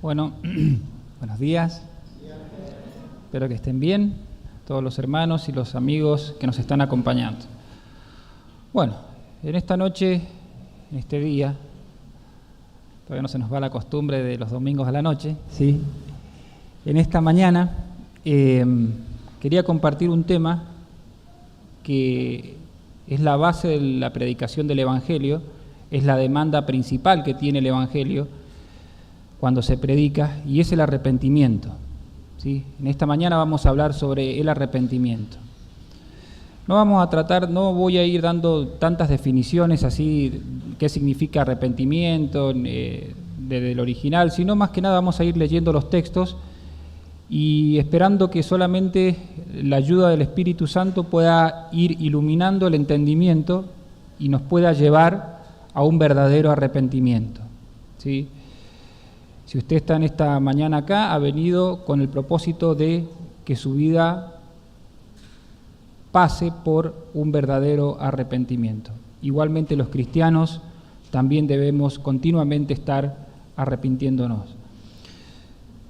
Bueno, buenos días. Espero que estén bien, todos los hermanos y los amigos que nos están acompañando. Bueno, en esta noche, en este día, todavía no se nos va la costumbre de los domingos a la noche, ¿sí? En esta mañana quería compartir un tema que es la base de la predicación del Evangelio, es la demanda principal que tiene el Evangelio cuando se predica, y es el arrepentimiento, ¿sí? En esta mañana vamos a hablar sobre el arrepentimiento. No voy a ir dando tantas definiciones así, qué significa arrepentimiento desde el original, sino más que nada vamos a ir leyendo los textos y esperando que solamente la ayuda del Espíritu Santo pueda ir iluminando el entendimiento y nos pueda llevar a un verdadero arrepentimiento, ¿sí? Si usted está en esta mañana acá, ha venido con el propósito de que su vida pase por un verdadero arrepentimiento. Igualmente los cristianos también debemos continuamente estar arrepintiéndonos.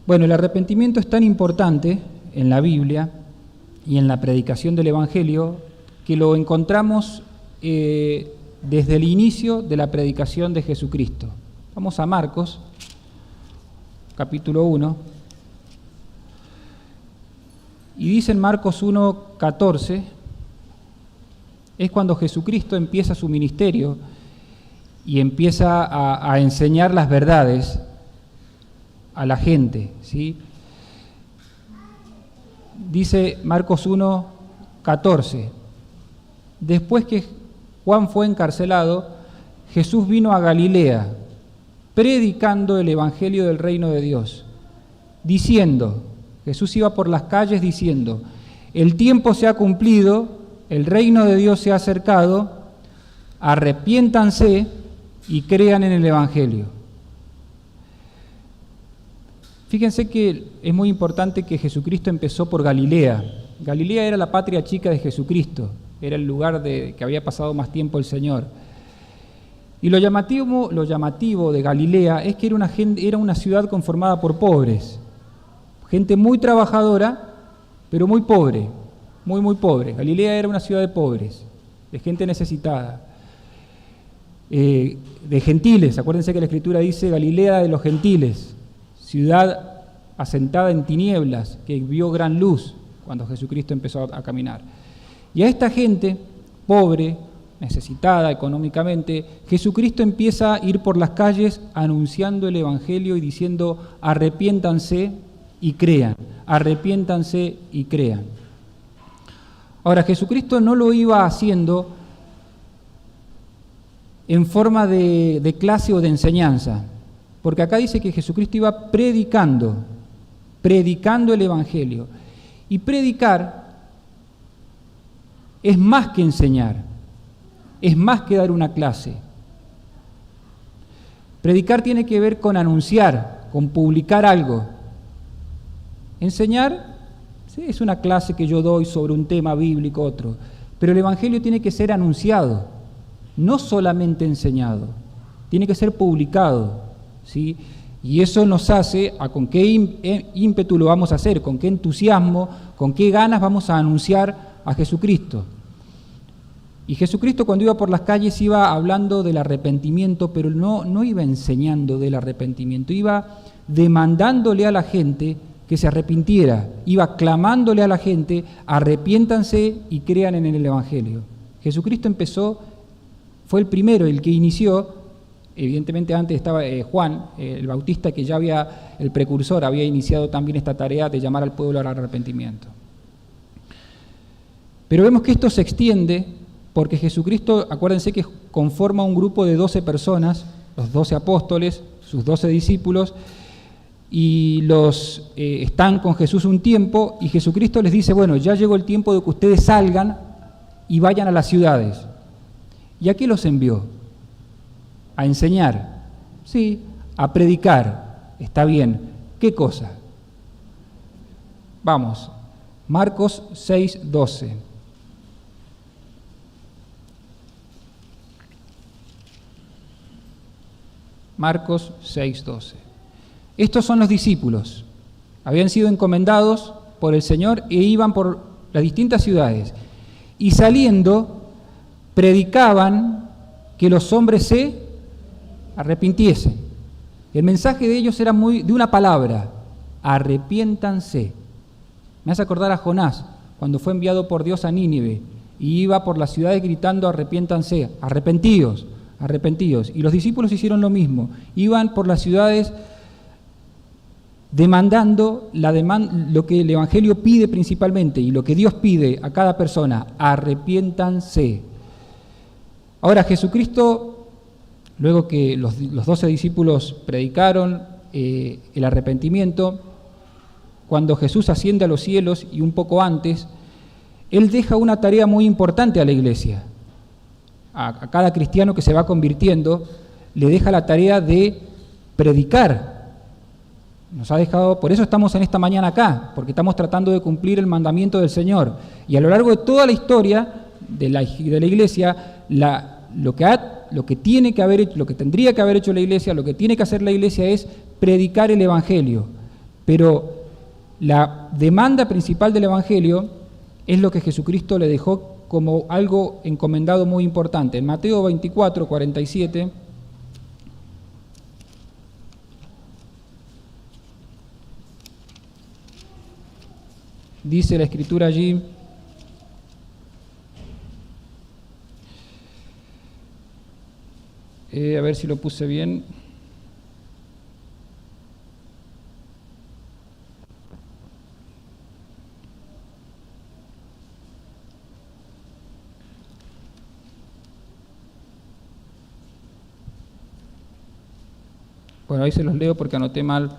Bueno, el arrepentimiento es tan importante en la Biblia y en la predicación del Evangelio que lo encontramos desde el inicio de la predicación de Jesucristo. Vamos a Marcos, capítulo 1, y dice en Marcos 1:14, es cuando Jesucristo empieza su ministerio y empieza a enseñar las verdades a la gente, ¿sí? Dice Marcos 1:14, después que Juan fue encarcelado, Jesús vino a Galilea, predicando el Evangelio del reino de Dios, diciendo, Jesús iba por las calles diciendo, el tiempo se ha cumplido, el reino de Dios se ha acercado, arrepiéntanse y crean en el Evangelio. Fíjense que es muy importante que Jesucristo empezó por Galilea. Galilea era la patria chica de Jesucristo, era el lugar que había pasado más tiempo el Señor. Y lo llamativo de Galilea es que era una ciudad conformada por pobres, gente muy trabajadora, pero muy pobre, muy pobre. Galilea era una ciudad de pobres, de gente necesitada, de gentiles. Acuérdense que la Escritura dice Galilea de los gentiles, ciudad asentada en tinieblas, que vio gran luz cuando Jesucristo empezó a caminar. Y a esta gente pobre, necesitada económicamente, Jesucristo empieza a ir por las calles anunciando el Evangelio y diciendo, arrepiéntanse y crean, arrepiéntanse y crean. Ahora, Jesucristo no lo iba haciendo en forma de clase o de enseñanza, porque acá dice que Jesucristo iba predicando el Evangelio. Y predicar es más que enseñar, es más que dar una clase. Predicar tiene que ver con anunciar, con publicar algo. Enseñar, sí, es una clase que yo doy sobre un tema bíblico, otro. Pero el Evangelio tiene que ser anunciado, no solamente enseñado, tiene que ser publicado, ¿sí? Y eso nos hace a con qué ímpetu lo vamos a hacer, con qué entusiasmo, con qué ganas vamos a anunciar a Jesucristo. Y Jesucristo cuando iba por las calles iba hablando del arrepentimiento, pero no iba enseñando del arrepentimiento, iba demandándole a la gente que se arrepintiera, iba clamándole a la gente, arrepiéntanse y crean en el Evangelio. Jesucristo fue el primero, el que inició, evidentemente antes estaba Juan, el Bautista, que el precursor, había iniciado también esta tarea de llamar al pueblo al arrepentimiento. Pero vemos que esto se extiende porque Jesucristo, acuérdense que conforma un grupo de 12 personas, los 12 apóstoles, sus 12 discípulos, y están con Jesús un tiempo, y Jesucristo les dice, bueno, ya llegó el tiempo de que ustedes salgan y vayan a las ciudades. ¿Y a qué los envió? A enseñar, sí, a predicar, está bien. ¿Qué cosa? Vamos, Marcos 6:12. Marcos 6:12. Estos son los discípulos. Habían sido encomendados por el Señor e iban por las distintas ciudades. Y saliendo, predicaban que los hombres se arrepintiesen. El mensaje de ellos era de una palabra: arrepiéntanse. Me hace acordar a Jonás, cuando fue enviado por Dios a Nínive, y iba por las ciudades gritando: arrepiéntanse, arrepentíos, arrepentíos. Y los discípulos hicieron lo mismo, iban por las ciudades demandando lo que el Evangelio pide principalmente, y lo que Dios pide a cada persona: arrepiéntanse. Ahora, Jesucristo, luego que los 12 discípulos predicaron el arrepentimiento, cuando Jesús asciende a los cielos y un poco antes, Él deja una tarea muy importante a la iglesia. A cada cristiano que se va convirtiendo, le deja la tarea de predicar. Nos ha dejado, por eso estamos en esta mañana acá, porque estamos tratando de cumplir el mandamiento del Señor. Y a lo largo de toda la historia de la iglesia, lo que tiene que haber hecho, lo que tendría que haber hecho la iglesia, lo que tiene que hacer la iglesia es predicar el Evangelio. Pero la demanda principal del Evangelio es lo que Jesucristo le dejó como algo encomendado muy importante. En Mateo 24, 47... dice la Escritura allí: a ver si lo puse bien. Bueno, ahí se los leo porque anoté mal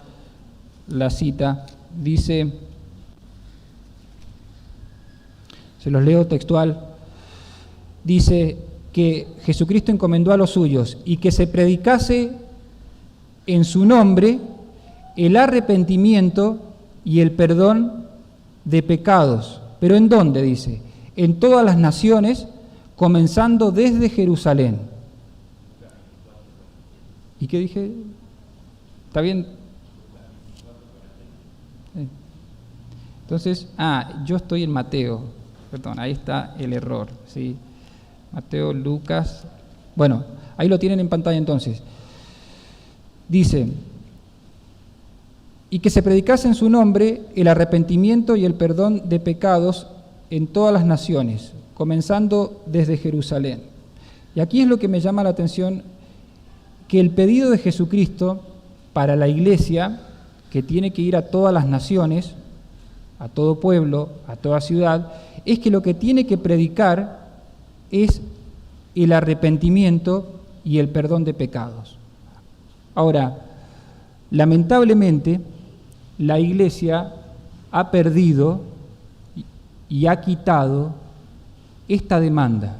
la cita. Dice, se los leo textual, dice que Jesucristo encomendó a los suyos y que se predicase en su nombre el arrepentimiento y el perdón de pecados. ¿Pero en dónde? Dice, en todas las naciones, comenzando desde Jerusalén. ¿Y qué dije? ¿Está bien? Entonces, yo estoy en Mateo. Perdón, ahí está el error, ¿sí? Mateo, Lucas. Bueno, ahí lo tienen en pantalla entonces. Dice, y que se predicase en su nombre el arrepentimiento y el perdón de pecados en todas las naciones, comenzando desde Jerusalén. Y aquí es lo que me llama la atención, que el pedido de Jesucristo para la iglesia, que tiene que ir a todas las naciones, a todo pueblo, a toda ciudad, es que lo que tiene que predicar es el arrepentimiento y el perdón de pecados. Ahora, lamentablemente, la iglesia ha perdido y ha quitado esta demanda.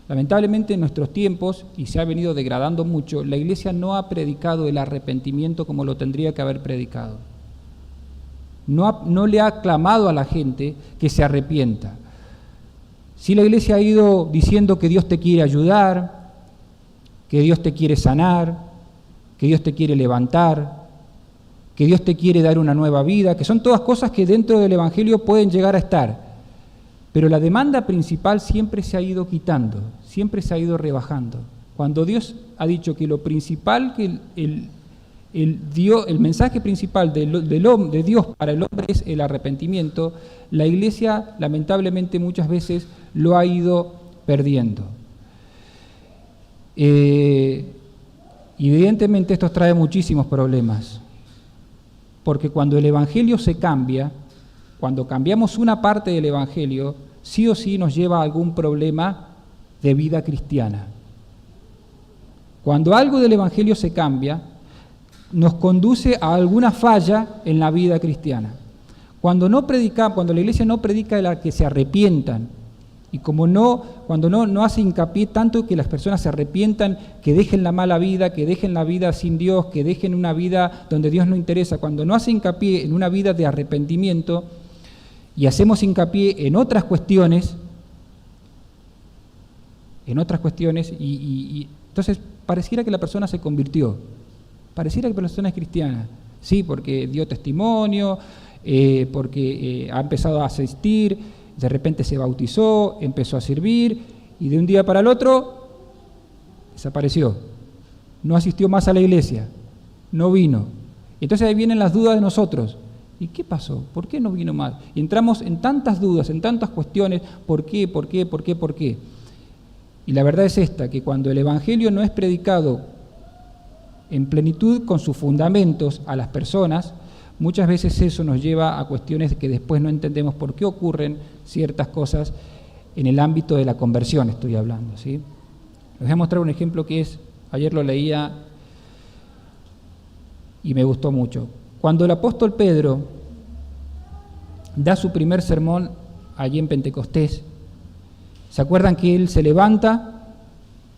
Lamentablemente en nuestros tiempos, y se ha venido degradando mucho, la iglesia no ha predicado el arrepentimiento como lo tendría que haber predicado. No le ha clamado a la gente que se arrepienta. Sí, la iglesia ha ido diciendo que Dios te quiere ayudar, que Dios te quiere sanar, que Dios te quiere levantar, que Dios te quiere dar una nueva vida, que son todas cosas que dentro del Evangelio pueden llegar a estar. Pero la demanda principal siempre se ha ido quitando, siempre se ha ido rebajando. Cuando Dios ha dicho que lo principal, que el mensaje principal de Dios para el hombre es el arrepentimiento, la iglesia lamentablemente muchas veces lo ha ido perdiendo. Evidentemente esto trae muchísimos problemas, porque cuando el Evangelio se cambia, cuando cambiamos una parte del Evangelio, sí o sí nos lleva a algún problema de vida cristiana. Cuando algo del Evangelio se cambia, nos conduce a alguna falla en la vida cristiana. Cuando la iglesia no predica de la que se arrepientan, y cuando no hace hincapié tanto que las personas se arrepientan, que dejen la mala vida, que dejen la vida sin Dios, que dejen una vida donde Dios no interesa, cuando no hace hincapié en una vida de arrepentimiento, y hacemos hincapié en otras cuestiones, y entonces pareciera que la persona se convirtió, Pareciera que la persona es cristiana, sí, porque dio testimonio, porque ha empezado a asistir, de repente se bautizó, empezó a servir y de un día para el otro desapareció. No asistió más a la iglesia, no vino. Entonces ahí vienen las dudas de nosotros. ¿Y qué pasó? ¿Por qué no vino más? Y entramos en tantas dudas, en tantas cuestiones, ¿por qué? Y la verdad es esta, que cuando el Evangelio no es predicado en plenitud con sus fundamentos a las personas, muchas veces eso nos lleva a cuestiones que después no entendemos por qué ocurren ciertas cosas en el ámbito de la conversión, estoy hablando, ¿sí? Les voy a mostrar un ejemplo que ayer lo leía y me gustó mucho. Cuando el apóstol Pedro da su primer sermón allí en Pentecostés, ¿se acuerdan que él se levanta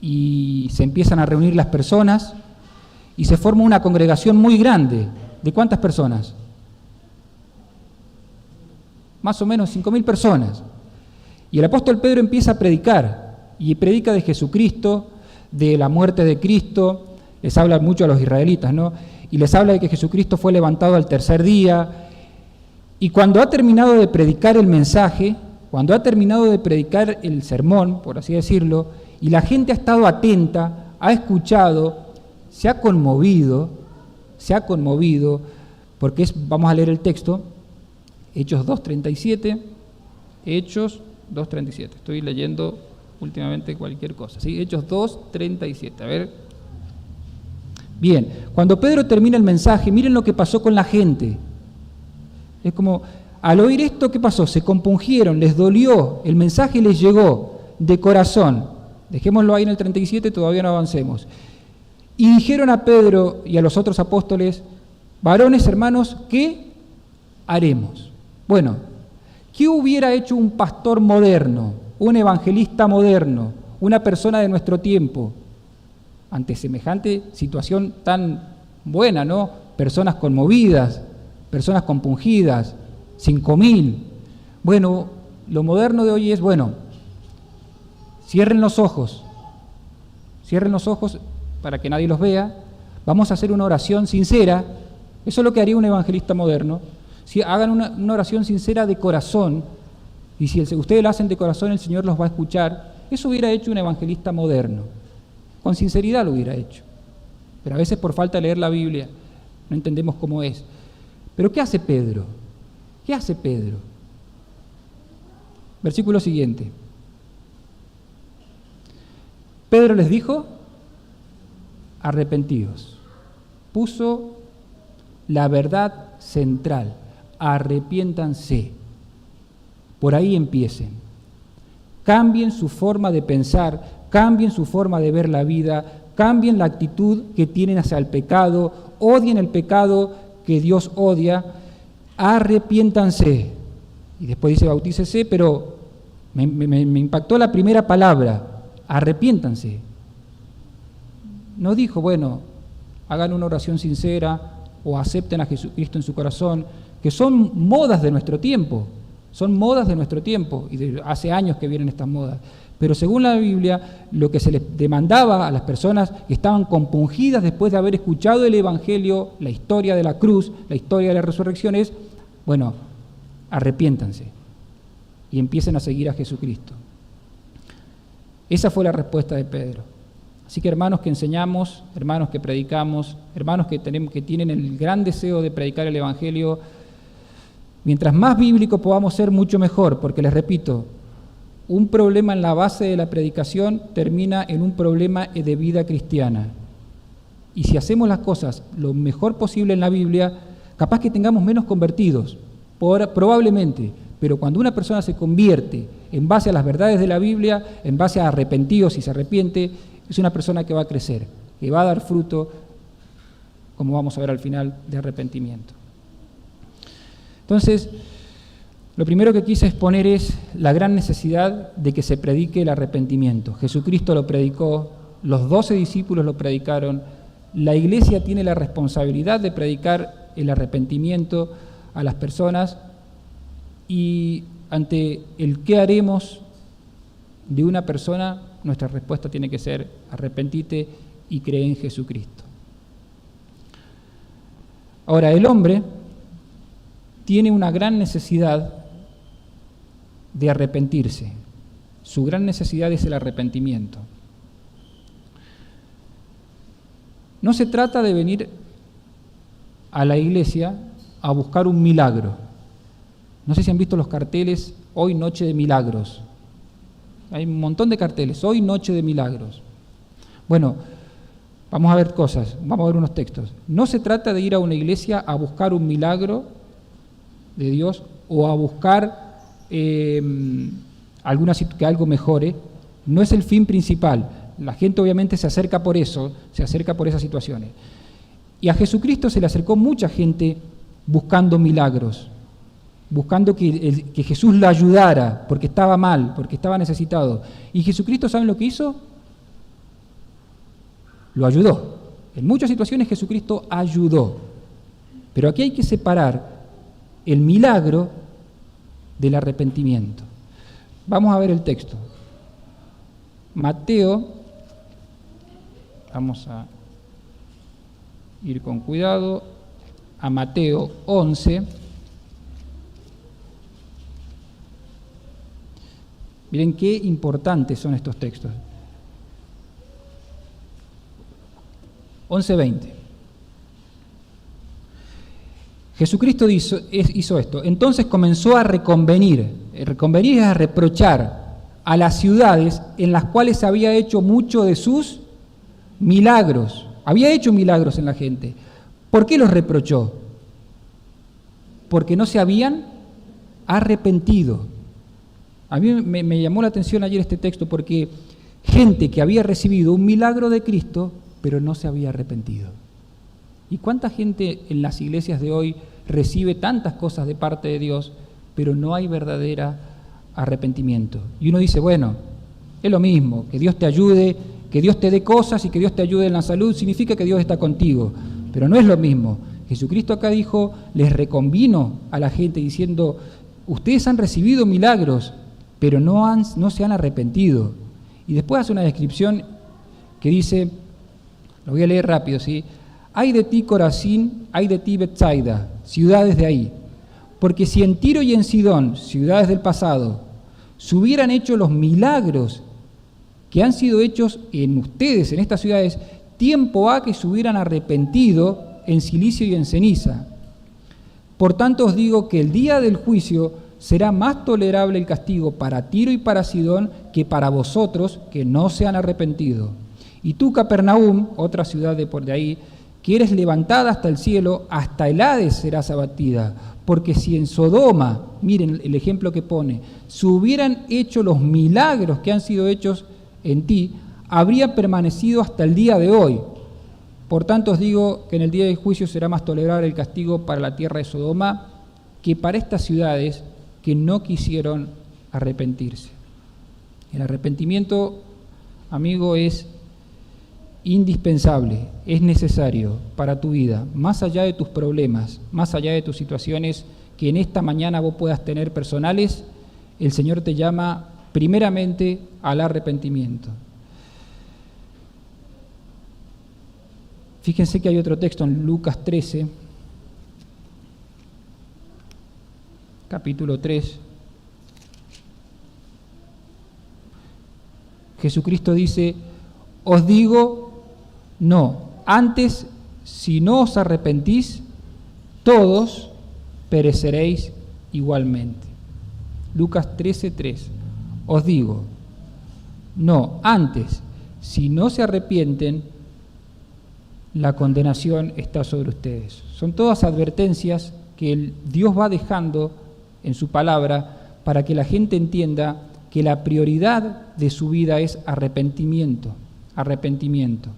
y se empiezan a reunir las personas y se forma una congregación muy grande? ¿De cuántas personas? Más o menos 5.000 personas. Y el apóstol Pedro empieza a predicar, y predica de Jesucristo, de la muerte de Cristo, les habla mucho a los israelitas, ¿no? Y les habla de que Jesucristo fue levantado al tercer día, y cuando ha terminado de predicar el mensaje, cuando ha terminado de predicar el sermón, por así decirlo, y la gente ha estado atenta, ha escuchado, se ha conmovido, porque vamos a leer el texto, Hechos 2.37, Hechos 2.37, estoy leyendo últimamente cualquier cosa, ¿sí? Hechos 2.37, a ver. Bien, cuando Pedro termina el mensaje, miren lo que pasó con la gente. Es como, al oír esto, ¿qué pasó? Se compungieron, les dolió, el mensaje les llegó de corazón. Dejémoslo ahí en el 37, todavía no avancemos. Y dijeron a Pedro y a los otros apóstoles, varones, hermanos, ¿qué haremos? Bueno, ¿qué hubiera hecho un pastor moderno, un evangelista moderno, una persona de nuestro tiempo, ante semejante situación tan buena, ¿no? Personas conmovidas, personas compungidas, 5.000. Bueno, lo moderno de hoy es, cierren los ojos para que nadie los vea, vamos a hacer una oración sincera, eso es lo que haría un evangelista moderno, si hagan una oración sincera de corazón, y si ustedes lo hacen de corazón, el Señor los va a escuchar. Eso hubiera hecho un evangelista moderno, con sinceridad lo hubiera hecho, pero a veces por falta de leer la Biblia no entendemos cómo es. Pero ¿qué hace Pedro? Versículo siguiente. Pedro les dijo, arrepentidos. Puso la verdad central, arrepiéntanse. Por ahí empiecen. Cambien su forma de pensar, cambien su forma de ver la vida, cambien la actitud que tienen hacia el pecado, odien el pecado que Dios odia, arrepiéntanse. Y después dice bautícese, pero me impactó la primera palabra, arrepiéntanse. No dijo, hagan una oración sincera o acepten a Jesucristo en su corazón, que son modas de nuestro tiempo, y de hace años que vienen estas modas. Pero según la Biblia, lo que se les demandaba a las personas que estaban compungidas después de haber escuchado el Evangelio, la historia de la cruz, la historia de la resurrección es, arrepiéntanse y empiecen a seguir a Jesucristo. Esa fue la respuesta de Pedro. Así que hermanos que enseñamos, hermanos que predicamos, hermanos que tienen el gran deseo de predicar el Evangelio, mientras más bíblico podamos ser, mucho mejor, porque les repito, un problema en la base de la predicación termina en un problema de vida cristiana. Y si hacemos las cosas lo mejor posible en la Biblia, capaz que tengamos menos convertidos, probablemente, pero cuando una persona se convierte en base a las verdades de la Biblia, en base a arrepentidos y se arrepiente, es una persona que va a crecer, que va a dar fruto, como vamos a ver al final, de arrepentimiento. Entonces, lo primero que quise exponer es la gran necesidad de que se predique el arrepentimiento. Jesucristo lo predicó, los 12 discípulos lo predicaron, la Iglesia tiene la responsabilidad de predicar el arrepentimiento a las personas, y ante el qué haremos de una persona, nuestra respuesta tiene que ser arrepentite y cree en Jesucristo. Ahora, el hombre tiene una gran necesidad de arrepentirse. Su gran necesidad es el arrepentimiento. No se trata de venir a la iglesia a buscar un milagro. No sé si han visto los carteles, hoy noche de milagros. Hay un montón de carteles, hoy noche de milagros. Bueno, vamos a ver cosas, vamos a ver unos textos. No se trata de ir a una iglesia a buscar un milagro de Dios o a buscar que algo mejore. No es el fin principal. La gente obviamente se acerca por eso, se acerca por esas situaciones. Y a Jesucristo se le acercó mucha gente buscando milagros, buscando que Jesús lo ayudara, porque estaba mal, porque estaba necesitado. Y Jesucristo, ¿saben lo que hizo? Lo ayudó. En muchas situaciones Jesucristo ayudó. Pero aquí hay que separar el milagro del arrepentimiento. Vamos a ver el texto. Mateo, vamos a ir con cuidado, a Mateo 11. Miren qué importantes son estos textos. 11:20. Jesucristo hizo esto. Entonces comenzó a reconvenir. Reconvenir es a reprochar a las ciudades en las cuales había hecho mucho de sus milagros. Había hecho milagros en la gente. ¿Por qué los reprochó? Porque no se habían arrepentido. A mí me llamó la atención ayer este texto porque gente que había recibido un milagro de Cristo, pero no se había arrepentido. ¿Y cuánta gente en las iglesias de hoy recibe tantas cosas de parte de Dios, pero no hay verdadero arrepentimiento? Y uno dice, bueno, es lo mismo, que Dios te ayude, que Dios te dé cosas y que Dios te ayude en la salud, significa que Dios está contigo, pero no es lo mismo. Jesucristo acá dijo, les reconvino a la gente diciendo, ustedes han recibido milagros, pero no se han arrepentido. Y después hace una descripción que dice, lo voy a leer rápido, ¿sí? Ay de ti, Corazín, ay de ti, Betsaida, ciudades de ahí. Porque si en Tiro y en Sidón, ciudades del pasado, se hubieran hecho los milagros que han sido hechos en ustedes, en estas ciudades, tiempo ha que se hubieran arrepentido en silicio y en ceniza. Por tanto os digo que el día del juicio será más tolerable el castigo para Tiro y para Sidón que para vosotros que no se han arrepentido. Y tú, Capernaum, otra ciudad de por de ahí, que eres levantada hasta el cielo, hasta el Hades serás abatida. Porque si en Sodoma, miren el ejemplo que pone, se hubieran hecho los milagros que han sido hechos en ti, habría permanecido hasta el día de hoy. Por tanto os digo que en el día del juicio será más tolerable el castigo para la tierra de Sodoma que para estas ciudades que no quisieron arrepentirse. El arrepentimiento, amigo, es indispensable, es necesario para tu vida, más allá de tus problemas, más allá de tus situaciones que en esta mañana vos puedas tener personales, el Señor te llama primeramente al arrepentimiento. Fíjense que hay otro texto en Lucas 13, capítulo 3. Jesucristo dice, os digo, no, antes, si no os arrepentís, todos pereceréis igualmente. Lucas 13:3. Os digo, no, antes, si no se arrepienten, la condenación está sobre ustedes. Son todas advertencias que Dios va dejando en su palabra para que la gente entienda que la prioridad de su vida es arrepentimiento, arrepentimiento.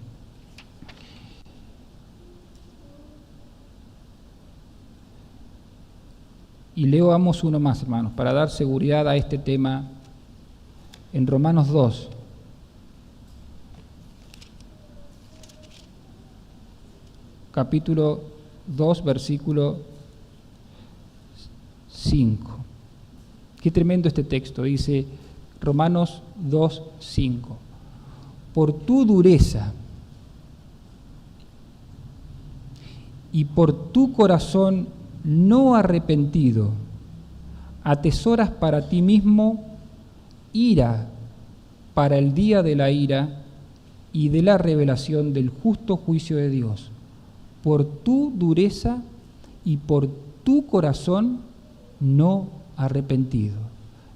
Y leamos uno más, hermanos, para dar seguridad a este tema en Romanos 2. Capítulo 2, versículo 5. Qué tremendo este texto, dice Romanos 2, 5. Por tu dureza y por tu corazón no arrepentido, atesoras para ti mismo ira para el día de la ira y de la revelación del justo juicio de Dios, por tu dureza y por tu corazón no arrepentido.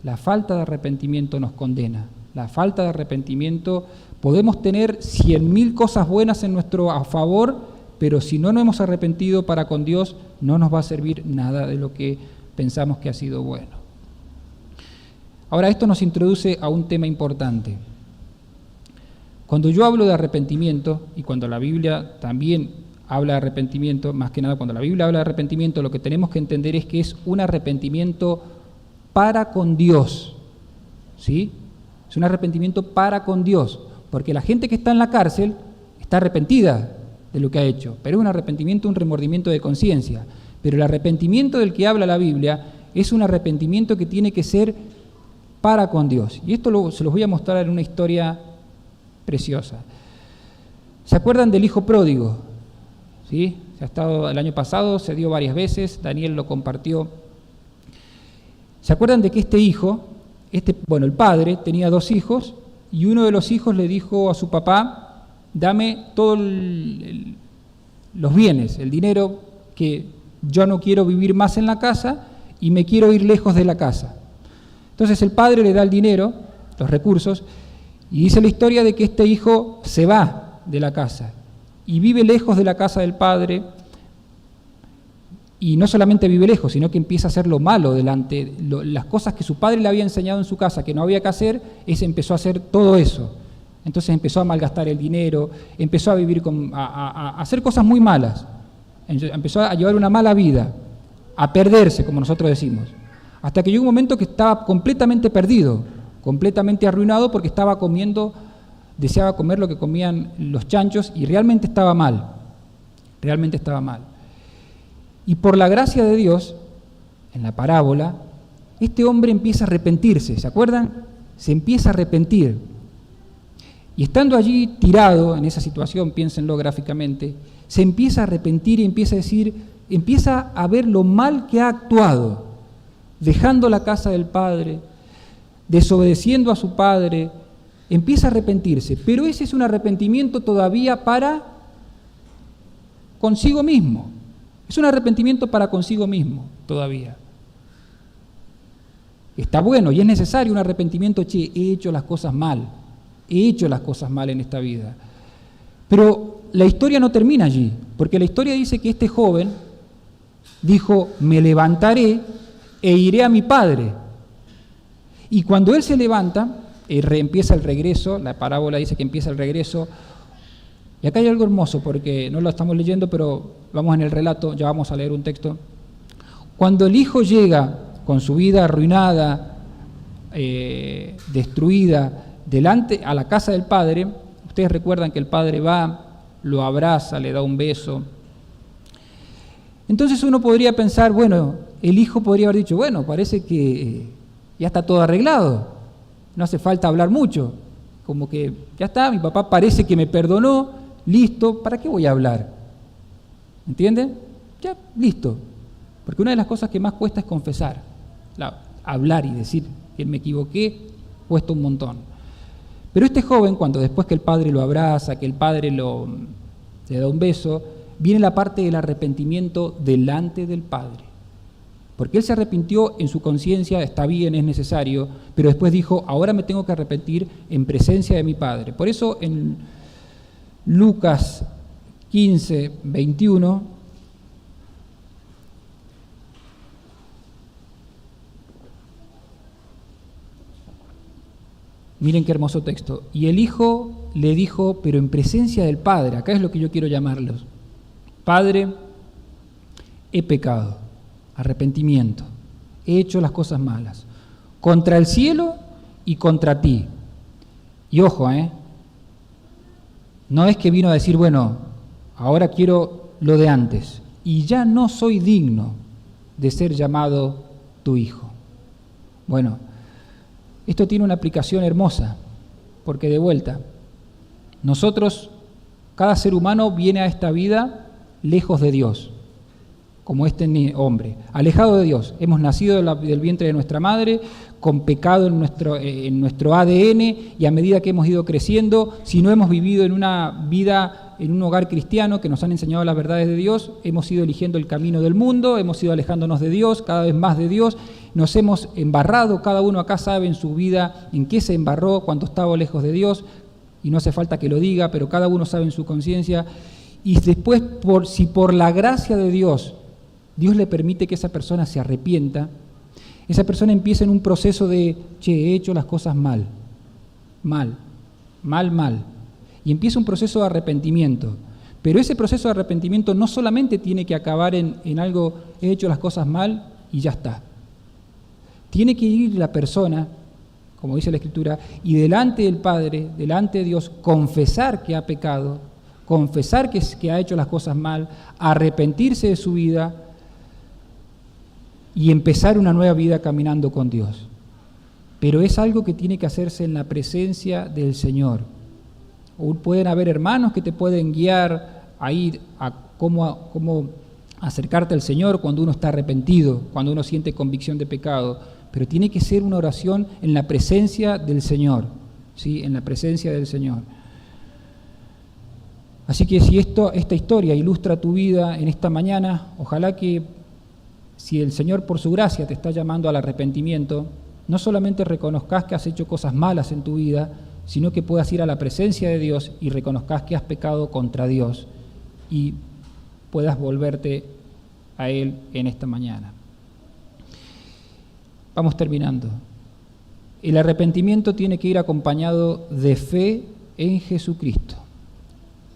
La falta de arrepentimiento nos condena. La falta de arrepentimiento, podemos tener 100.000 cosas buenas en nuestro a favor, pero si no nos hemos arrepentido para con Dios, no nos va a servir nada de lo que pensamos que ha sido bueno. Ahora, esto nos introduce a un tema importante. Cuando yo hablo de arrepentimiento, y cuando la Biblia también habla de arrepentimiento, más que nada cuando la Biblia habla de arrepentimiento, lo que tenemos que entender es que es un arrepentimiento para con Dios, ¿sí? Es un arrepentimiento para con Dios, porque la gente que está en la cárcel está arrepentida de lo que ha hecho, pero es un arrepentimiento, un remordimiento de conciencia. Pero el arrepentimiento del que habla la Biblia es un arrepentimiento que tiene que ser para con Dios. Y esto se los voy a mostrar en una historia preciosa. ¿Se acuerdan del hijo pródigo? ¿Sí? Se ha estado el año pasado, se dio varias veces, Daniel lo compartió. ¿Se acuerdan de que este hijo, el padre tenía 2 hijos y uno de los hijos le dijo a su papá: dame todos los bienes, el dinero, que yo no quiero vivir más en la casa y me quiero ir lejos de la casa? Entonces el padre le da el dinero, los recursos, y dice la historia de que este hijo se va de la casa y vive lejos de la casa del padre. Y no solamente vive lejos, sino que empieza a hacer lo malo delante, las cosas que su padre le había enseñado en su casa que no había que hacer, empezó a hacer todo eso. Entonces empezó a malgastar el dinero, empezó a vivir a hacer cosas muy malas, empezó a llevar una mala vida, a perderse, como nosotros decimos, hasta que llegó un momento que estaba completamente perdido, completamente arruinado, porque deseaba comer lo que comían los chanchos y realmente estaba mal, realmente estaba mal. Y por la gracia de Dios, en la parábola, este hombre empieza a arrepentirse, ¿se acuerdan? Se empieza a arrepentir. Y estando allí tirado en esa situación, piénsenlo gráficamente, se empieza a arrepentir y empieza a ver lo mal que ha actuado, dejando la casa del padre, desobedeciendo a su padre, empieza a arrepentirse. Pero ese es un arrepentimiento todavía para consigo mismo. Es un arrepentimiento para consigo mismo todavía. Está bueno y es necesario un arrepentimiento. He hecho las cosas mal. He hecho las cosas mal en esta vida. Pero la historia no termina allí, porque la historia dice que este joven dijo: me levantaré e iré a mi padre. Y cuando él se levanta, empieza el regreso. La parábola dice que empieza el regreso. Y acá hay algo hermoso, porque no lo estamos leyendo, pero vamos en el relato, ya vamos a leer un texto. Cuando el hijo llega con su vida arruinada, destruida, delante a la casa del padre, ustedes recuerdan que el padre va, lo abraza, le da un beso. Entonces uno podría pensar, bueno, el hijo podría haber dicho: bueno, parece que ya está todo arreglado, no hace falta hablar mucho, como que ya está, mi papá parece que me perdonó, listo, ¿para qué voy a hablar? ¿Entienden? Ya, listo. Porque una de las cosas que más cuesta es confesar. Hablar y decir que me equivoqué cuesta un montón. Pero este joven, cuando después que el padre lo abraza, que el padre le da un beso, viene la parte del arrepentimiento delante del padre. Porque él se arrepintió en su conciencia, está bien, es necesario, pero después dijo: ahora me tengo que arrepentir en presencia de mi padre. Por eso en Lucas 15, 21, miren qué hermoso texto. Y el hijo le dijo, pero en presencia del padre, acá es lo que yo quiero llamarlos: Padre, he pecado, arrepentimiento, he hecho las cosas malas, contra el cielo y contra ti. Y ojo, no es que vino a decir: bueno, ahora quiero lo de antes, y ya no soy digno de ser llamado tu hijo. Bueno, esto tiene una aplicación hermosa, porque de vuelta, nosotros, cada ser humano viene a esta vida lejos de Dios, como este hombre, alejado de Dios. Hemos nacido del vientre de nuestra madre, con pecado en nuestro ADN, y a medida que hemos ido creciendo, si no hemos vivido en una vida en un hogar cristiano que nos han enseñado las verdades de Dios, hemos ido eligiendo el camino del mundo, hemos ido alejándonos de Dios, cada vez más de Dios, nos hemos embarrado, cada uno acá sabe en su vida en qué se embarró cuando estaba lejos de Dios, y no hace falta que lo diga, pero cada uno sabe en su conciencia, y después, si por la gracia de Dios, Dios le permite que esa persona se arrepienta, esa persona empieza en un proceso de, he hecho las cosas mal, y empieza un proceso de arrepentimiento. Pero ese proceso de arrepentimiento no solamente tiene que acabar en algo, he hecho las cosas mal y ya está. Tiene que ir la persona, como dice la Escritura, y delante del Padre, delante de Dios, confesar que ha pecado, confesar que ha hecho las cosas mal, arrepentirse de su vida y empezar una nueva vida caminando con Dios. Pero es algo que tiene que hacerse en la presencia del Señor. Pueden haber hermanos que te pueden guiar ahí a cómo acercarte al Señor cuando uno está arrepentido, cuando uno siente convicción de pecado, pero tiene que ser una oración en la presencia del Señor, ¿sí? En la presencia del Señor. Así que si esta historia ilustra tu vida en esta mañana, ojalá que si el Señor por su gracia te está llamando al arrepentimiento, no solamente reconozcas que has hecho cosas malas en tu vida, sino que puedas ir a la presencia de Dios y reconozcas que has pecado contra Dios y puedas volverte a Él en esta mañana. Vamos terminando. El arrepentimiento tiene que ir acompañado de fe en Jesucristo.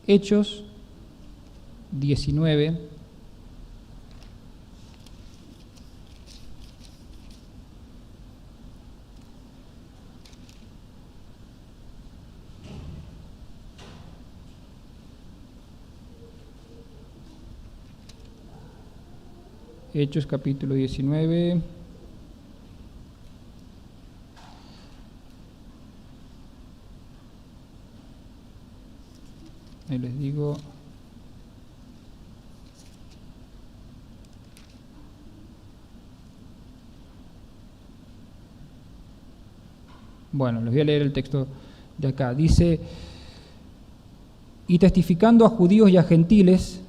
Hechos 19. Hechos capítulo 19. Ahí les digo. Bueno, les voy a leer el texto de acá. Dice, y testificando a judíos y a gentiles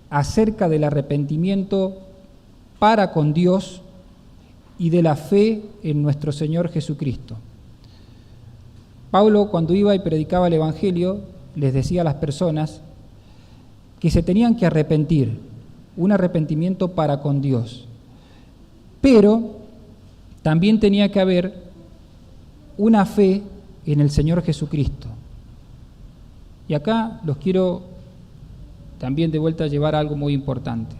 acerca del arrepentimiento para con Dios y de la fe en nuestro Señor Jesucristo. Pablo, cuando iba y predicaba el Evangelio, les decía a las personas que se tenían que arrepentir, un arrepentimiento para con Dios. Pero también tenía que haber una fe en el Señor Jesucristo. Y acá los quiero también de vuelta a llevar a algo muy importante.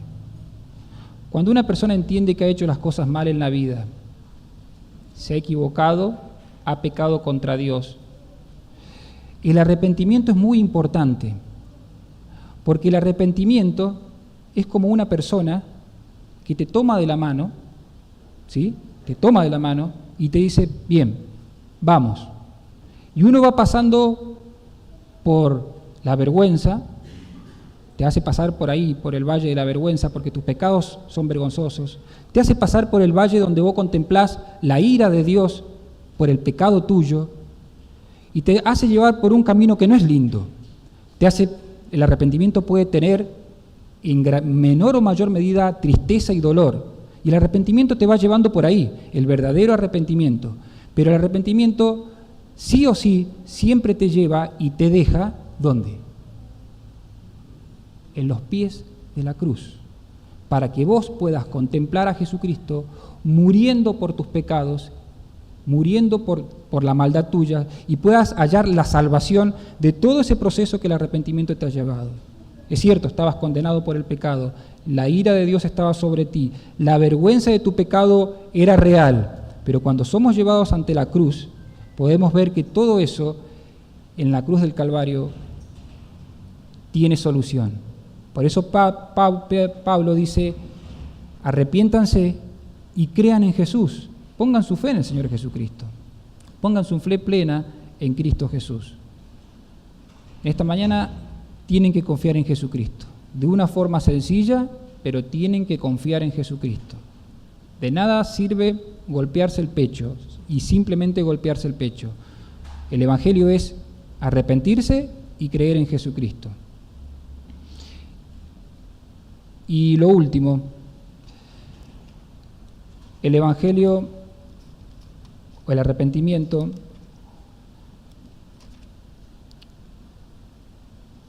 Cuando una persona entiende que ha hecho las cosas mal en la vida, se ha equivocado, ha pecado contra Dios, el arrepentimiento es muy importante, porque el arrepentimiento es como una persona que te toma de la mano, ¿sí? Te toma de la mano y te dice, bien, vamos. Y uno va pasando por la vergüenza, te hace pasar por ahí, por el valle de la vergüenza, porque tus pecados son vergonzosos. Te hace pasar por el valle donde vos contemplás la ira de Dios por el pecado tuyo, y te hace llevar por un camino que no es lindo. El arrepentimiento puede tener en menor o mayor medida tristeza y dolor, y el arrepentimiento te va llevando por ahí, el verdadero arrepentimiento. Pero el arrepentimiento sí o sí siempre te lleva y te deja, ¿dónde? En los pies de la cruz, para que vos puedas contemplar a Jesucristo muriendo por tus pecados, muriendo por la maldad tuya, y puedas hallar la salvación de todo ese proceso que el arrepentimiento te ha llevado. Es cierto, estabas condenado por el pecado, la ira de Dios estaba sobre ti, la vergüenza de tu pecado era real, pero cuando somos llevados ante la cruz, podemos ver que todo eso en la cruz del Calvario tiene solución. Por eso Pablo dice, arrepiéntanse y crean en Jesús, pongan su fe en el Señor Jesucristo, pongan su fe plena en Cristo Jesús. Esta mañana tienen que confiar en Jesucristo, de una forma sencilla, pero tienen que confiar en Jesucristo. De nada sirve golpearse el pecho y simplemente golpearse el pecho. El Evangelio es arrepentirse y creer en Jesucristo. Y lo último, el Evangelio o el arrepentimiento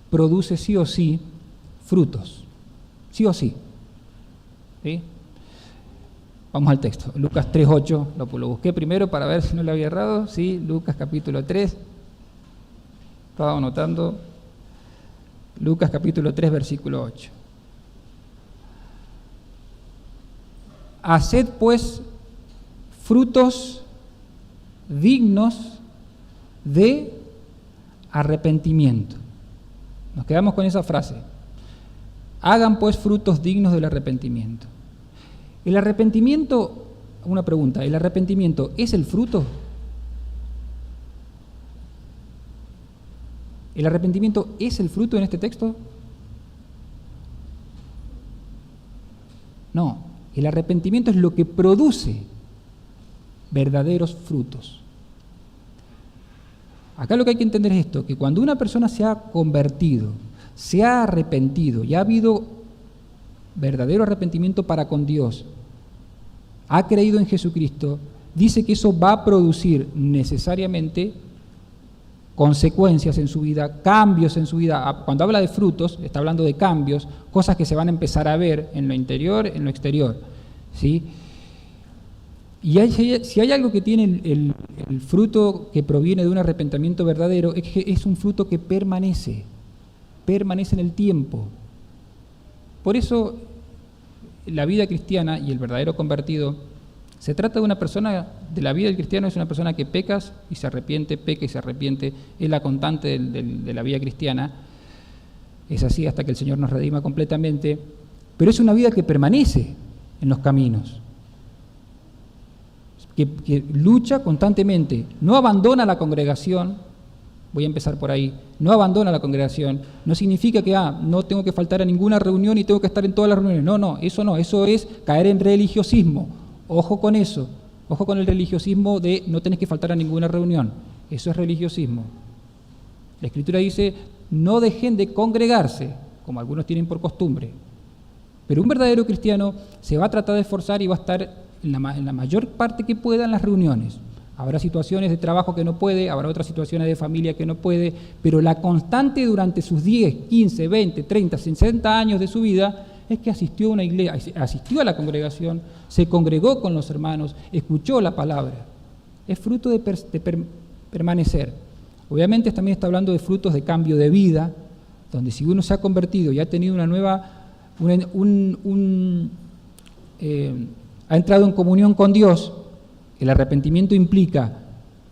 produce sí o sí frutos, sí o sí. ¿Sí? Vamos al texto, Lucas 3:8, lo busqué primero para ver si no lo había errado, sí, Lucas capítulo 3, estaba anotando, Lucas capítulo 3, versículo 8. Haced pues frutos dignos de arrepentimiento. Nos quedamos con esa frase. Hagan pues frutos dignos del arrepentimiento. El arrepentimiento, una pregunta, ¿el arrepentimiento es el fruto? ¿El arrepentimiento es el fruto en este texto? No, el arrepentimiento es lo que produce verdaderos frutos. Acá lo que hay que entender es esto, que cuando una persona se ha convertido, se ha arrepentido y ha habido verdadero arrepentimiento para con Dios, ha creído en Jesucristo, dice que eso va a producir necesariamente consecuencias en su vida, cambios en su vida. Cuando habla de frutos, está hablando de cambios, cosas que se van a empezar a ver en lo interior, en lo exterior, ¿sí? Y si hay algo que tiene el fruto que proviene de un arrepentimiento verdadero, es que es un fruto que permanece en el tiempo. Por eso la vida cristiana y el verdadero convertido, se trata de una persona, de la vida del cristiano es una persona que peca y se arrepiente, es la constante de la vida cristiana, es así hasta que el Señor nos redima completamente, pero es una vida que permanece en los caminos, que lucha constantemente, no abandona la congregación. Voy a empezar por ahí. No abandona la congregación. No significa que no tengo que faltar a ninguna reunión y tengo que estar en todas las reuniones. No, eso es caer en religiosismo. Ojo con eso. Ojo con el religiosismo de no tenés que faltar a ninguna reunión. Eso es religiosismo. La Escritura dice, no dejen de congregarse, como algunos tienen por costumbre. Pero un verdadero cristiano se va a tratar de esforzar y va a estar en la mayor parte que pueda en las reuniones. Habrá situaciones de trabajo que no puede, habrá otras situaciones de familia que no puede, pero la constante durante sus 10, 15, 20, 30, 60 años de su vida es que asistió a una iglesia, asistió a la congregación, se congregó con los hermanos, escuchó la palabra. Es fruto de permanecer. Obviamente también está hablando de frutos de cambio de vida, donde si uno se ha convertido y ha tenido una nueva, ha entrado en comunión con Dios. El arrepentimiento implica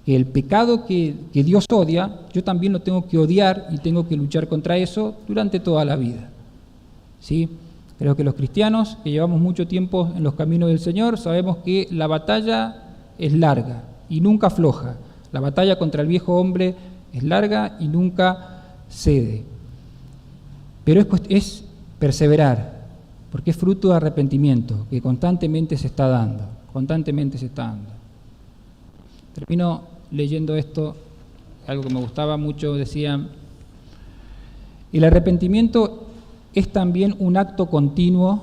que el pecado que Dios odia, yo también lo tengo que odiar y tengo que luchar contra eso durante toda la vida. ¿Sí? Creo que los cristianos que llevamos mucho tiempo en los caminos del Señor sabemos que la batalla es larga y nunca afloja. La batalla contra el viejo hombre es larga y nunca cede. Pero es perseverar, porque es fruto de arrepentimiento que constantemente se está dando. Termino leyendo esto, algo que me gustaba mucho, decía, el arrepentimiento es también un acto continuo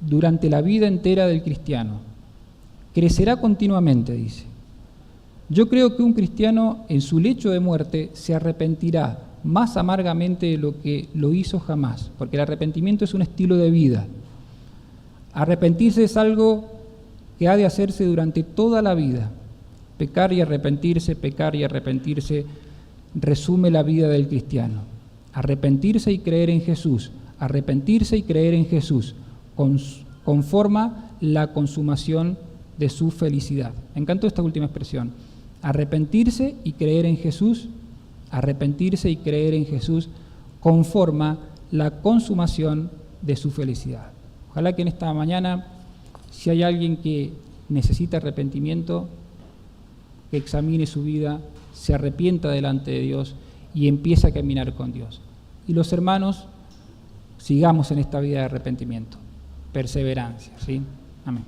durante la vida entera del cristiano. Crecerá continuamente, dice. Yo creo que un cristiano en su lecho de muerte se arrepentirá más amargamente de lo que lo hizo jamás, porque el arrepentimiento es un estilo de vida. Arrepentirse es algo que ha de hacerse durante toda la vida. Pecar y arrepentirse, resume la vida del cristiano. Arrepentirse y creer en Jesús, conforma la consumación de su felicidad. Me encantó esta última expresión. Arrepentirse y creer en Jesús, conforma la consumación de su felicidad. Ojalá que en esta mañana, si hay alguien que necesita arrepentimiento, que examine su vida, se arrepienta delante de Dios y empiece a caminar con Dios. Y los hermanos sigamos en esta vida de arrepentimiento, perseverancia, ¿sí? Amén.